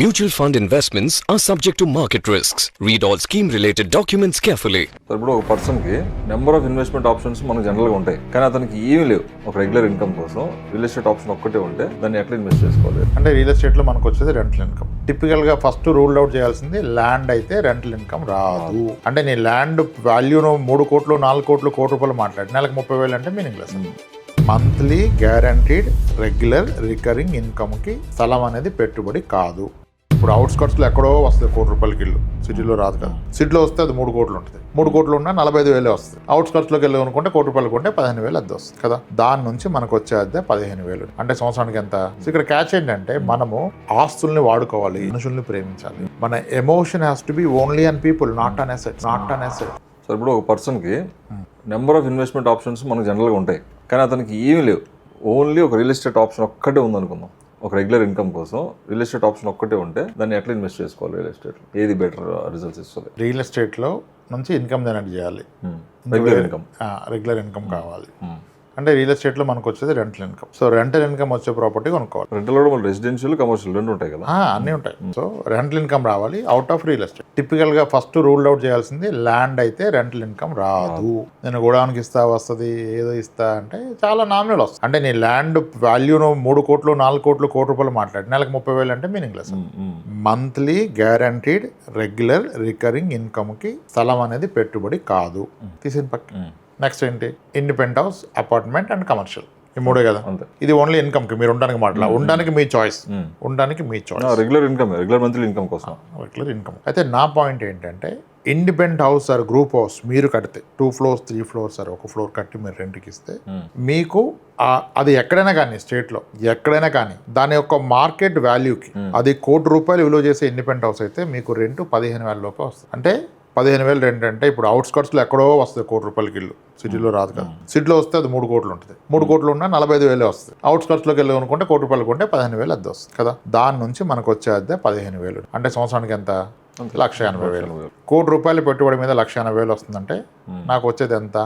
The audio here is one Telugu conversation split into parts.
Mutual fund investments are subject to market risks. Read all scheme-related documents carefully. ఇప్పుడు ఒక పర్సన్కి నెంబర్ ఆఫ్ ఇన్వెస్ట్మెంట్ ఆప్షన్స్ మనకు జనరల్గా ఉంటాయి, కానీ అతనికి ఏమీ లేవు. ఒక రెగ్యులర్ ఇన్కమ్ కోసం రియల్ ఎస్టేట్ ఆప్షన్ ఒక్కటే ఉంటే దాన్ని ఎట్లా ఇన్వెస్ట్ చేసుకోవాలి? అంటే రియల్ ఎస్టేట్లో మనకు వచ్చేది రెంటల్ ఇన్కమ్. టిపికల్గా ఫస్ట్ రూల్ అవుట్ చేయాల్సింది ల్యాండ్ అయితే రెంటల్ ఇన్కమ్ రాదు. అంటే నీ ల్యాండ్ వాల్యూను 3 కోట్లు 4 కోట్లు కోటి రూపాయలు మాట్లాడి నెలకు 30,000 అంటే meaningless. Monthly guaranteed regular recurring ఇన్కమ్కి స్థలం అనేది పెట్టుబడి కాదు. ఇప్పుడు అవుట్స్కట్స్లో ఎక్కడో వస్తుంది ₹1 కోటి ఇల్లు, సిటీలో రాదు కదా. సిటీలో వస్తే అది 3 కోట్లు ఉంటుంది. 3 కోట్లు ఉన్నా 45,000 వస్తుంది. అవుట్స్కట్స్లోకి వెళ్ళి అనుకుంటే ₹1 కోటి కొంటే 15,000 అద్దె వస్తుంది కదా. దాని నుంచి మనకు వచ్చే అద్దె 15,000. అంటే సంవత్సరానికి ఎంత? ఇక్కడ క్యాచ్ ఏంటంటే మనము ఆస్తుల్ని వాడుకోవాలి, మనుషుల్ని ప్రేమించాలి. మన emotion has to be only on people, not on assets. So ఇప్పుడు ఒక పర్సన్కి నెంబర్ ఆఫ్ ఇన్వెస్ట్మెంట్ ఆప్షన్స్ మనకు జనరల్గా ఉంటాయి, కానీ అతనికి ఏమీ లేవు. ఓన్లీ ఒక రియల్ ఎస్టేట్ ఆప్షన్ ఒక్కటే ఉందనుకుందాం. ఒక రెగ్యులర్ ఇన్కమ్ కోసం రియల్ ఎస్టేట్ ఆప్షన్ ఒక్కటే ఉంటే దాన్ని ఎట్లా ఇన్వెస్ట్ చేసుకోవాలి? రియల్ ఎస్టేట్ ఏది బెటర్ రిజల్ట్స్ ఇస్తుంది? రియల్ ఎస్టేట్లో నుంచి ఇన్కమ్ జనరేట్ చేయాలి. రెగ్యులర్ ఇన్కమ్ కావాలి. అంటే రియల్ ఎస్టేట్లో మనకు వచ్చేది rental income. So rental income వచ్చే ప్రాపర్టీ కొనుక్కోవాలి. రెంటల్ కూడా మళ్ళీ రెసిడెన్షియల్, కమర్షియల్ రెండు ఉంటాయి కదా. అన్నీ ఉంటాయి. సో రెంటల్ ఇన్కమ్ రావాలి అవుట్ ఆఫ్ రియల్ ఎస్టేట్. టిపికల్గా ఫస్ట్ రూల్ అవుట్ చేయాల్సింది ల్యాండ్ అయితే రెంటల్ ఇన్కమ్ రాదు. నేను గోడౌన్కి ఇస్తా వస్తుంది, ఏదో ఇస్తా అంటే చాలా నామినల్ వస్తుంది. అంటే నీ ల్యాండ్ వాల్యూను 3 కోట్లు 4 కోట్లు కోటి రూపాయలు మాట్లాడి నెలకు 30,000 అంటే meaningless. Monthly guaranteed regular recurring ఇన్కమ్కి స్థలం అనేది పెట్టుబడి కాదు. తీసిన పక్క నెక్స్ట్ ఏంటి? Independent house, apartment and commercial. ఈ 3 కదా. ఇది ఓన్లీ ఇన్కమ్ కి, మీరు ఉండడానికి మాట్లా ఉండడానికి మీ choice. Regular income, regular monthly income కోసం రెగ్యులర్ ఇన్కమ్. అయితే నా పాయింట్ ఏంటంటే independent house or group house మీరు కడితే 2 ఫ్లోర్స్ 3 ఫ్లోర్స్ ఆర్ 1 ఫ్లోర్ కట్టి మీరు రెంట్కి ఇస్తే మీకు అది ఎక్కడైనా కానీ స్టేట్లో ఎక్కడైనా కానీ దాని యొక్క మార్కెట్ వాల్యూకి అది ₹1 కోటి విలువ చేసే ఇండిపెండెంట్ హౌస్ అయితే మీకు రెంట్ 15,000 లోపే వస్తుంది. అంటే 15,000 రెంట్ అంటే ఇప్పుడు అవుట్స్కట్స్లో ఎక్కడో వస్తుంది ₹1 కోటి ఇల్లు, సిటీలో రాదు కదా. సిటీలో వస్తే అది 3 కోట్లు ఉంటుంది. 3 కోట్లు ఉన్నా 45,000 వస్తుంది. అవుట్స్కట్స్లోకి వెళ్ళి అనుకుంటే ₹1 కోటి కొంటే 15,000 అద్దె వస్తుంది కదా. దాని నుంచి మనకు వచ్చే అద్దె 15,000. అంటే సంవత్సరానికి ఎంత? 1,80,000. ₹1 కోటి పెట్టుబడి మీద 1,80,000 వస్తుందంటే నాకు వచ్చేది ఎంత?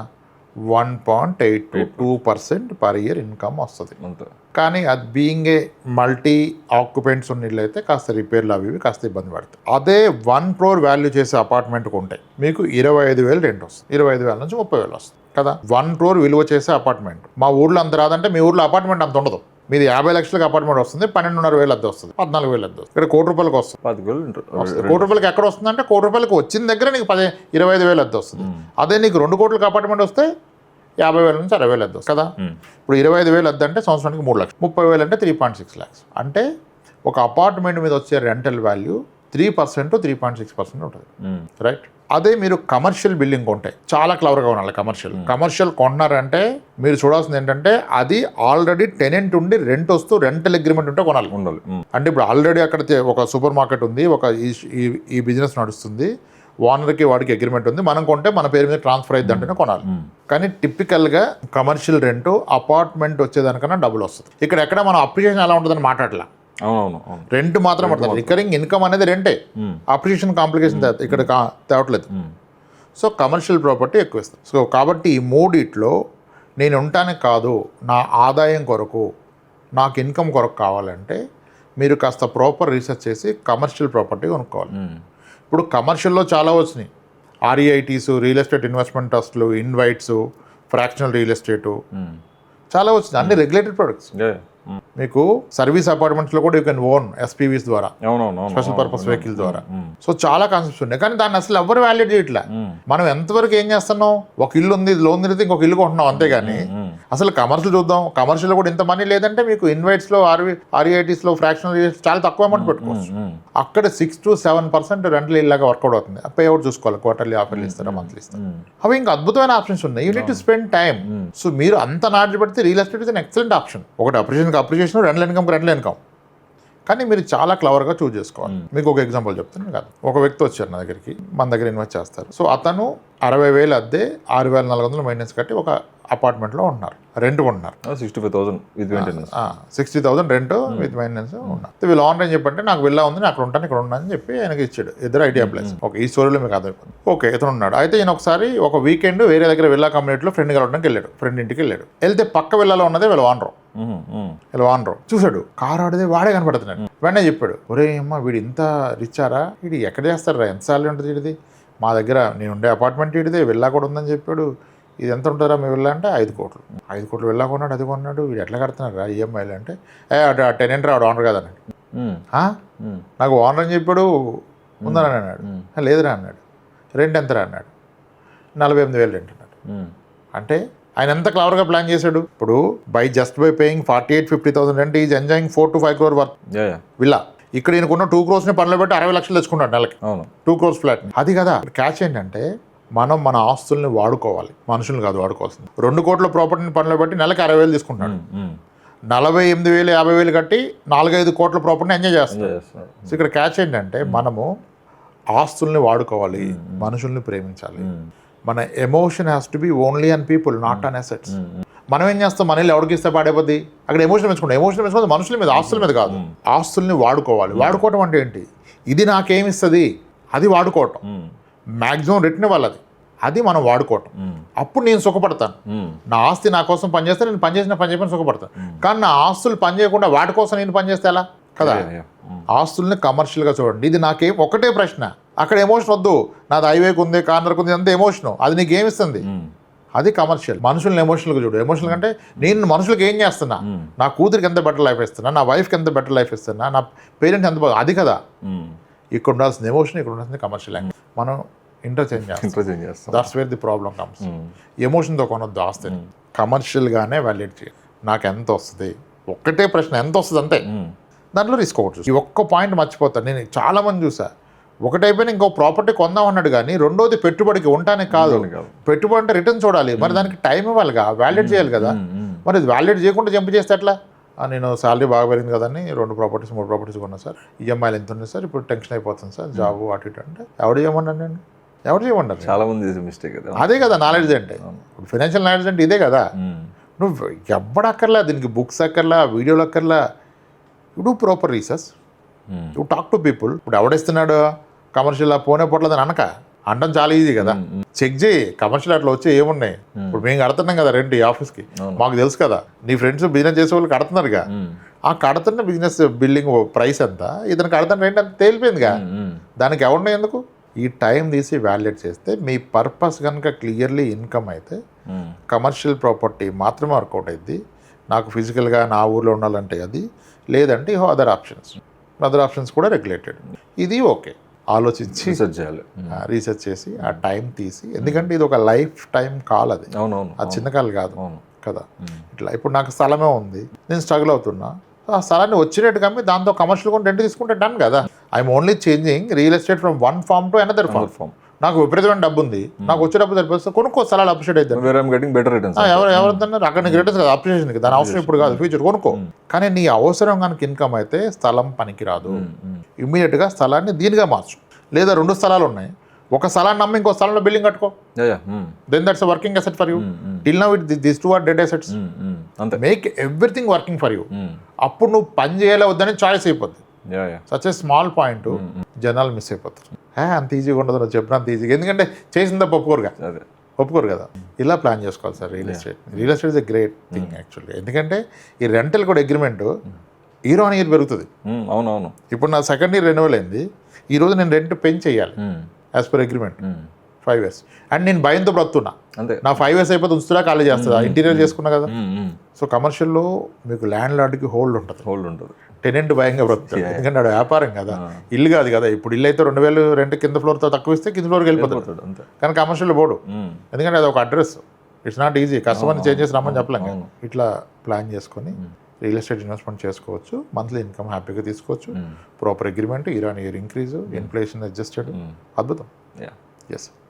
1.82% పర్ ఇయర్ ఇన్కమ్ వస్తుంది. కానీ అది బీయింగ్ ఏ మల్టీ ఆక్యుపెంట్స్ ఉన్న ఇల్లు అయితే కాస్త రిపేర్లు అవి కాస్త ఇబ్బంది పడుతుంది. అదే 1 crore వాల్యూ చేసే అపార్ట్మెంట్ కొంటే మీకు 25,000 రెంట్ వస్తుంది. 25,000 నుంచి 30,000 వస్తుంది కదా. 1 crore విలువ చేసే అపార్ట్మెంట్ మా ఊర్లో అంత రాదంటే మీ ఊర్లో అపార్ట్మెంట్ అంత ఉండదు. మీది 50 లక్షలకి అపార్ట్మెంట్ వస్తుంది, 12,500 అద్దె వస్తుంది, 14,000 అద్దె వస్తుంది. ఇక్కడ ₹1 కోటి వస్తుంది. ₹1 కోటి ఎక్కడ వస్తుంది అంటే ₹1 కోటి వచ్చిన దగ్గర నీకు 25,000 అద్దె వస్తుంది. అదే నీకు ₹2 కోట్లకి అపార్ట్మెంట్ వస్తే 50,000 నుంచి 60,000 అద్దె వస్తుంది కదా. ఇప్పుడు 25,000 అద్దె అంటే సంవత్సరానికి 3 లక్షలు, 30,000 అంటే 3.6 lakhs. అంటే ఒక అపార్ట్మెంట్ మీద వచ్చే రెంటల్ వాల్యూ 3% to 3.6% ఉంటుంది, రైట్. అదే మీరు కమర్షియల్ బిల్డింగ్ కొంటే చాలా క్లవర్గా ఉండాలి. కమర్షియల్ కొన్నారంటే మీరు చూడాల్సింది ఏంటంటే అది ఆల్రెడీ టెనెంట్ ఉండి రెంట్ వస్తూ రెంటల్ అగ్రిమెంట్ ఉంటే కొనాలి. అంటే ఇప్పుడు ఆల్రెడీ అక్కడ ఒక సూపర్ మార్కెట్ ఉంది, ఒక ఈ బిజినెస్ నడుస్తుంది, ఓనర్కి వాడికి అగ్రిమెంట్ ఉంది, మనం కొంటే మన పేరు మీద ట్రాన్స్ఫర్ అయ్యింది అంటేనే కొనాలి. కానీ టిపికల్గా కమర్షియల్ రెంట్ అపార్ట్మెంట్ వచ్చేదానికన్నా డబుల్ వస్తుంది. ఇక్కడ ఎక్కడ మనం అప్రిషియేషన్ ఎలా ఉంటుందని మాట్లాడలా, రెంట్ మాత్రం పడుతుంది. రికరింగ్ ఇన్కమ్ అనేది రెంటే, అప్రిషియేషన్ కాంప్లికేషన్ ఇక్కడ తేవట్లేదు. సో కమర్షియల్ ప్రాపర్టీ ఎక్కువ ఇస్తుంది. సో కాబట్టి ఈ మూడిట్లో నేను ఉండటానికి కాదు, నా ఆదాయం కొరకు, నాకు ఇన్కమ్ కొరకు కావాలంటే మీరు కాస్త ప్రాపర్ రీసెర్చ్ చేసి కమర్షియల్ ప్రాపర్టీ కొనుక్కోవాలి. ఇప్పుడు కమర్షియల్లో చాలా వచ్చినాయి, REITs, రియల్ ఎస్టేట్ ఇన్వెస్ట్మెంట్ ట్రస్ట్లు, ఇన్వైట్స్, ఫ్రాక్షనల్ రియల్ ఎస్టేటు చాలా వచ్చినాయి. అన్ని రెగ్యులేటెడ్ ప్రొడక్ట్స్. మీకు సర్వీస్ అపార్ట్మెంట్స్లో కూడా యూ కెన్ ఓన్ SPVs ద్వారా, స్పెషల్ పర్పస్ వెహికల్ ద్వారా. సో చాలా కాన్సెప్ట్స్ ఉన్నాయి, కానీ దాన్ని అసలు ఎవరు వాల్యుయేట్ చేయట్లే. మనం ఎంతవరకు ఏం చేస్తున్నాం? ఒక ఇల్లు ఉంది, లోన్ తిరిగితే ఇంకొక ఇల్లు కొంటున్నాం అంతేగాని అసలు కమర్షియల్ చూద్దాం. కమర్షియల్ కూడా ఇంత మనీ లేదంటే మీకు ఇన్వైట్స్లో, REITsలో, ఫ్రాక్షనల్ చాలా తక్కువ అమౌంట్ పెట్టుకోవచ్చు. అక్కడ 6 to 7% రెంటల్ ఇల్లాగా వర్కౌట్ అవుతుంది. పే అవుట్ చూసుకోవాలి, క్వార్టర్లీ, హాఫర్లీ ఇస్తారా, మంత్లీ ఇస్తారా. అవి ఇంకా అద్భుతమైన ఆప్షన్స్ ఉన్నాయి. You need to spend time. So మీరు అంత నాటి పెడితే real estate is an excellent option. ఒకటి అప్రిషియేషన్, రెంటల్ ఇన్కమ్. కానీ మీరు చాలా క్లవర్గా చూస్ చేసుకోవాలి. మీకు ఒక ఎగ్జాంపుల్ చెప్తాను కాదు. ఒక వ్యక్తి వచ్చారు నా దగ్గరికి, మన దగ్గర ఇన్వెస్ట్ చేస్తారు. సో అతను 60,000 అద్దె, 6,400 మెయింటెనెన్స్ కట్టి ఒక అపార్ట్మెంట్లో ఉంటున్నారు. రెంట్ కొంటున్నారు, 65,000 with maintenance. 60,000 rent with maintenance ఉన్నారు. వీళ్ళు ఆన్లైన్ చెప్పంటే నాకు వెళ్ళా ఉంది, నేను అక్కడ ఉంటాను, ఇక్కడ ఉన్నాను అని చెప్పి ఆయనకి ఇచ్చాడు. ఇద్దరు ఐటీ ఎంప్లాయీస్. ఓకే, ఈ స్టోరీలో మీకు అర్థమైపోయింది. ఓకే, ఇతను ఉన్నాడు. అయితే ఈయన ఒకసారి ఒక వీకెండ్ వేరే దగ్గర వెళ్ళా కమ్యూనిటీలో ఫ్రెండ్ కలవడానికి వెళ్ళాడు. ఫ్రెండ్ ఇంటికి వెళ్ళాడు. వెళ్తే పక్క వెళ్ళాలో ఉన్నదే వీళ్ళు వానరు చూశాడు. కారు ఆడితే వాడే కనపడుతున్నాడు. వెంటనే చెప్పాడు, ఒరే అమ్మ వీడు ఇంత రిచ్చారా, వీడు ఎక్కడ చేస్తారా, ఎంత సార్లు ఉంటుంది వీడిది, మా దగ్గర నేను ఉండే అపార్ట్మెంట్ వీడిదే, వెళ్ళా కూడా ఉందని చెప్పాడు. ఇది ఎంత ఉంటుందా మీ వెళ్ళా అంటే 5 కోట్లు. 5 కోట్లు వెళ్ళా కొన్నాడు, అది కొన్నాడు. వీడు ఎట్లా కడుతున్నారా ఈఎంఐలు అంటే, టెనెంట్ రాడు ఓనర్ కదన్నాడు. నాకు ఓనర్ అని చెప్పాడు, ఉందని అన్నాడు. లేదురా అన్నాడు. రెంట్ ఎంతరా అన్నాడు. 48,000 రెంట్ అన్నాడు. అంటే ఆయన ఎంత క్లవర్గా ప్లాన్ చేశాడు. ఇప్పుడు by paying 48-50,000 rent is enjoying 4 to 5 crore worth villa. ఇక్కడ ఈయనకున్న 2 crores పనిలో పెట్టి 60 లక్షలు తెచ్చుకున్నాడు నెలకి. 2 crores ఫ్లాట్. అది కదా క్యాచ్. ఏంటంటే మనం మన ఆస్తుల్ని వాడుకోవాలి, మనుషులు కాదు వాడుకోవాల్సింది. 2 కోట్ల ప్రాపర్టీని పనిలో పెట్టి నెలకి 60,000 తీసుకుంటాడు. 48,000 50,000 కట్టి 4-5 కోట్ల ప్రాపర్టీని ఎంజాయ్ చేస్తున్నాడు. సో ఇక్కడ క్యాచ్ ఏంటంటే మనము ఆస్తుల్ని వాడుకోవాలి, మనుషుల్ని ప్రేమించాలి. మన emotion has to be only on people, not on assets. మనం ఏం చేస్తాం, మనల్ని ఎవరికి ఇస్తే పాడైపోద్ది. అక్కడ ఎమోషన్ పెంచుకుంటాం. ఎమోషన్ పెంచుకుంటే మనుషుల మీద, ఆస్తుల మీద కాదు. ఆస్తుల్ని వాడుకోవాలి. వాడుకోవటం అంటే ఏంటి, ఇది నాకేమిస్తుంది అది వాడుకోవటం. మ్యాక్సిమం రిటర్న్ వాళ్ళది, అది మనం వాడుకోవటం. అప్పుడు నేను సుఖపడతాను. నా ఆస్తి నా కోసం పనిచేస్తే నేను పనిచేసిన పని చెప్పని సుఖపడతాను. కానీ నా ఆస్తులు పని చేయకుండా వాటి కోసం నేను పనిచేస్తే ఎలా కదా. ఆస్తుల్ని కమర్షియల్గా చూడండి. ఇది నాకేం ఒకటే ప్రశ్న, అక్కడ ఎమోషన్ వద్దు. నాది హైవేకి ఉంది, కార్నర్కి ఉంది, అంత ఎమోషను. అది నీకు ఏమిస్తుంది, అది కమర్షియల్. మనుషుల్ని ఎమోషనల్గా చూడు. ఎమోషనల్ అంటే నేను మనుషులకు ఏం చేస్తున్నా, నా కూతురికి ఎంత బెటర్ లైఫ్ ఇస్తున్నా, నా వైఫ్కి ఎంత బెటర్ లైఫ్ ఇస్తున్నా, నా పేరెంట్స్ ఎంత బాగా, అది కదా. ఇక్కడ ఉండాల్సిన ఎమోషన్, ఇక్కడ ఉండాల్సిన కమర్షియల్. మనం ఇంటర్చేంజ్ చేస్తాం. That's where the problem comes. ఎమోషన్తో కొనొద్దు ఆస్తిని, కమర్షియల్గానే వాల్యుయేట్ చేయాలి. నాకు ఎంత వస్తుంది, ఒక్కటే ప్రశ్న, ఎంత వస్తుంది అంతే. దాంట్లో రిస్క్ ఒకటి. ఈ ఒక్క పాయింట్ మర్చిపోతాను. నేను చాలామంది చూసా, ఒకటైపోయినా ఇంకో ప్రాపర్టీ కొందాం అన్నాడు కానీ రెండోది పెట్టుబడికి ఉండటానికి కాదు. పెట్టుబడి అంటే రిటర్న్ చూడాలి, మరి దానికి టైం ఇవ్వాలిగా, వాల్యుయేట్ చేయాలి కదా. మరి ఇది వాల్యుయేట్ చేయకుండా జంప్ చేస్తే ఎట్లా. నేను శాలరీ బాగా పెరిగింది కదని 2 ప్రాపర్టీస్ 3 ప్రాపర్టీస్ కొన్నా సార్, ఈఎంఐలు ఎంత ఉన్నాయి సార్, ఇప్పుడు టెన్షన్ అయిపోతుంది సార్, జాబ్ అటు ఇటు అంటే ఎవడు చేయమన్నాను నేను, ఎవరు చేయమన్నారు. చాలా మంది మిస్టేక్ అదే కదా నాలెడ్జ్ అంటే. ఇప్పుడు ఫైనాన్షియల్ నాలెడ్జ్ అంటే ఇదే కదా. నువ్వు ఎవ్వడక్కర్లా, దీనికి బుక్స్ అక్కర్లా, వీడియోలు అక్కర్లా. You do proper research, you talk to people. ఇప్పుడు ఎవడేస్తున్నాడు కమర్షియల్ పోనే పోట్లేదని అనక అనడం చాలా ఈజీ కదా. చెక్ చేయి కమర్షియల్ అట్లా వచ్చి ఏమున్నాయి. ఇప్పుడు మేము కడుతున్నాం కదా రెంట్ ఈ ఆఫీస్కి, మాకు తెలుసు కదా. నీ ఫ్రెండ్స్ బిజినెస్ చేసే వాళ్ళు కడుతున్నారుగా, ఆ కడుతున్న బిజినెస్ బిల్డింగ్ ప్రైస్ ఎంత, ఇతను కడుతున్న రెంట్ అంత తేలిపోయిందిగా. దానికి ఎవరున్నాయి ఎందుకు. ఈ టైం తీసి వాల్యుయేట్ చేస్తే మీ పర్పస్ కనుక క్లియర్లీ ఇన్కమ్ అయితే కమర్షియల్ ప్రాపర్టీ మాత్రమే వర్కౌట్ అయింది. నాకు ఫిజికల్గా నా ఊర్లో ఉండాలంటే అది, లేదంటే అదర్ ఆప్షన్స్ కూడా రెగ్యులేటెడ్. ఇది ఓకే, ఆలోచించి రీసెర్చ్ చేసి ఆ టైం తీసి, ఎందుకంటే ఇది ఒక లైఫ్ టైం కాల్. అది అది చిన్న కాల్ కాదు కదా. ఇట్లా ఇప్పుడు నాకు స్థలమే ఉంది, నేను స్ట్రగుల్ అవుతున్నా, ఆ స్థలాన్ని వచ్చినట్టు కమ్మి దాంతో కమర్షియల్ కూడా రెంట్ తీసుకుంటే డన్ కదా. I'm only changing real estate from one form to another form. నాకు విపరీతమైన డబ్బు ఉంది, నాకు వచ్చే డబ్బు సరిపోతే కొనుక్కో, స్థలాలు అప్రిషియేట్ అవుతాను. ఎవరన్నారు అక్కడ నీకు రిటర్న్స్ కదా, అప్రిషియేషన్ దాని అవసరం ఇప్పుడు కాదు, ఫ్యూచర్ కొనుక్కో. కానీ నీ అవసరం కనుక ఇన్కమ్ అయితే స్థలం పనికిరాదు. ఇమ్మీడియట్గా స్థలాన్ని దీనిగా మార్చు. లేదా 2 స్థలాలు ఉన్నాయి, ఒక స్థలాన్ని నమ్మి ఇంకో స్థలంలో బిల్డింగ్ కట్టుకో. Then that's a working asset for you. Till now this 2 are dead assets. Make everything working for you. అప్పుడు నువ్వు పని చేయాలి వద్దని చాయిస్ అయిపోద్ది. సచ్ ఏ స్మాల్ పాయింట్ జనాలు మిస్ అయిపోతారు. అంత ఈజీగా ఉండదు నువ్వు చెప్పినంత ఈజీగా, ఎందుకంటే చేసిందా ఒప్పుకోరు కదా. ఇలా ప్లాన్ చేసుకోవాలి sir real estate. Real estate is a great thing యాక్చువల్గా. ఎందుకంటే ఈ రెంటల్ కూడా అగ్రిమెంట్ ఇయర్ ఆన్ ఇయర్ పెరుగుతుంది. అవునవును. ఇప్పుడు నా సెకండ్ ఇయర్ రెన్యువల్ అయింది, ఈ రోజు నేను రెంట్ పెంచ్ చేయాలి as per agreement 5 years. And నేను భయంతో బ్రతున్నా, నా 5 years అయిపోతే ఉంచుతున్నా ఖాళీ చేస్తుందా, ఇంటీరియర్ చేసుకున్నా కదా. సో కమర్షియల్లో మీకు ల్యాండ్ లార్డ్కి హోల్డ్ ఉంటుంది, టెనెంట్ భయంగా బ్రతుకుతాడు. ఎందుకంటే అది వ్యాపారం కదా, ఇల్లు కాదు కదా. ఇప్పుడు ఇల్లు అయితే 2,000 రెంట్ కింద ఫ్లోర్తో తక్కువ ఇస్తే కింద ఫ్లోర్కి వెళ్ళిపోతాడు. కానీ కమర్షియల్లో పోడు, ఎందుకంటే అది ఒక అడ్రస్. It's not easy. కస్టమర్ని చేంజ్ చేసి రమ్మని చెప్పలేం. ఇట్లా ప్లాన్ చేసుకొని రియల్ ఎస్టేట్ ఇన్వెస్ట్మెంట్ చేసుకోవచ్చు. మంత్లీ ఇన్కమ్ హ్యాపీగా తీసుకోవచ్చు. Proper agreement, year on year increase, inflation adjusted. అద్భుతం. ఎస్.